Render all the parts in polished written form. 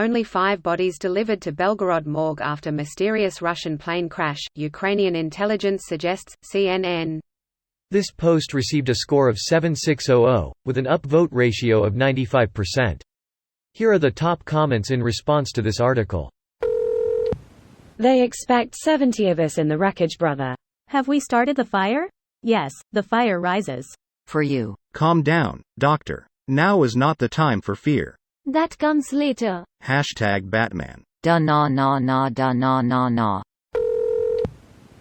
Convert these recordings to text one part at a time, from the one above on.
only 5 bodies delivered to Belgorod morgue after mysterious Russian plane crash, Ukrainian intelligence suggests, CNN. This post received a score of 7600, with an upvote ratio of 95%. Here are the top comments in response to this article. They expect 70 of us in the wreckage, brother. Have we started the fire? Yes, the fire rises. For you. Calm down, doctor. Now is not the time for fear. That comes later. #Batman. Da na na na da na na na.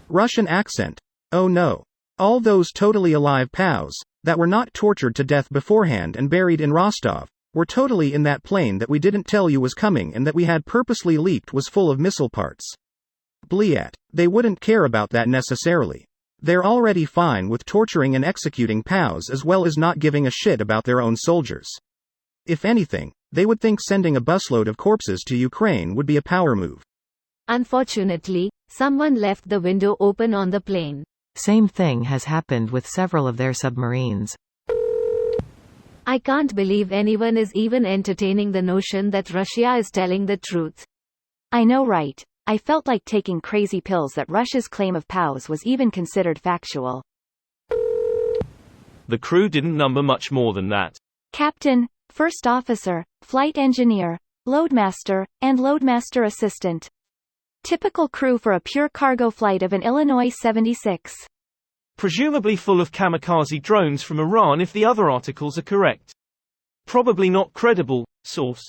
Russian accent. Oh no. All those totally alive POWs, that were not tortured to death beforehand and buried in Rostov, were totally in that plane that we didn't tell you was coming and that we had purposely leaked was full of missile parts. Bliat. They wouldn't care about that necessarily. They're already fine with torturing and executing POWs as well as not giving a shit about their own soldiers. If anything, they would think sending a busload of corpses to Ukraine would be a power move. Unfortunately, someone left the window open on the plane. Same thing has happened with several of their submarines. I can't believe anyone is even entertaining the notion that Russia is telling the truth. I know, right? I felt like taking crazy pills that Russia's claim of POWs was even considered factual. The crew didn't number much more than that. Captain, first officer, flight engineer, loadmaster, and loadmaster assistant. Typical crew for a pure cargo flight of an Illinois 76. Presumably full of kamikaze drones from Iran if the other articles are correct. Probably not credible. Source.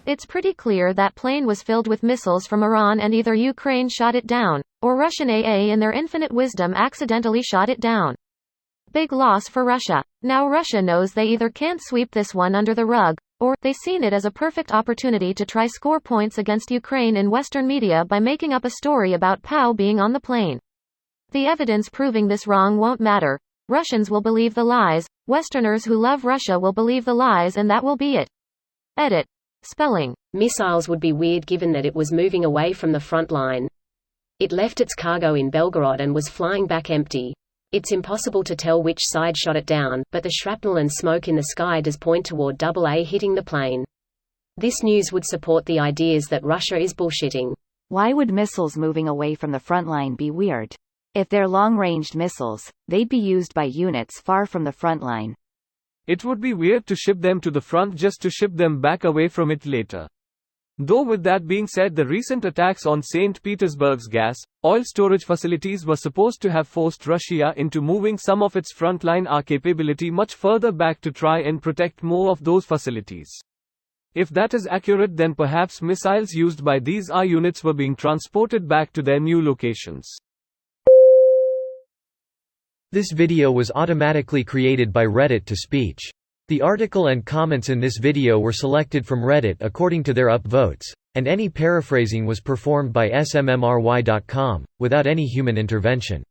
It's pretty clear that plane was filled with missiles from Iran and either Ukraine shot it down, or Russian AA in their infinite wisdom accidentally shot it down. Big loss for Russia. Now Russia knows they either can't sweep this one under the rug, or they've seen it as a perfect opportunity to try score points against Ukraine in Western media by making up a story about POW being on the plane. The evidence proving this wrong won't matter. Russians will believe the lies, Westerners who love Russia will believe the lies, and that will be it. Edit. Spelling. Missiles would be weird given that it was moving away from the front line. It left its cargo in Belgorod and was flying back empty. It's impossible to tell which side shot it down, but the shrapnel and smoke in the sky does point toward AA hitting the plane. This news would support the ideas that Russia is bullshitting. Why would missiles moving away from the front line be weird? If they're long-ranged missiles, they'd be used by units far from the front line. It would be weird to ship them to the front just to ship them back away from it later. Though with that being said, the recent attacks on St. Petersburg's gas, oil storage facilities were supposed to have forced Russia into moving some of its frontline capability much further back to try and protect more of those facilities. If that is accurate, then perhaps missiles used by these units were being transported back to their new locations. This video was automatically created by Reddit to speech. The article and comments in this video were selected from Reddit according to their upvotes, and any paraphrasing was performed by smmry.com, without any human intervention.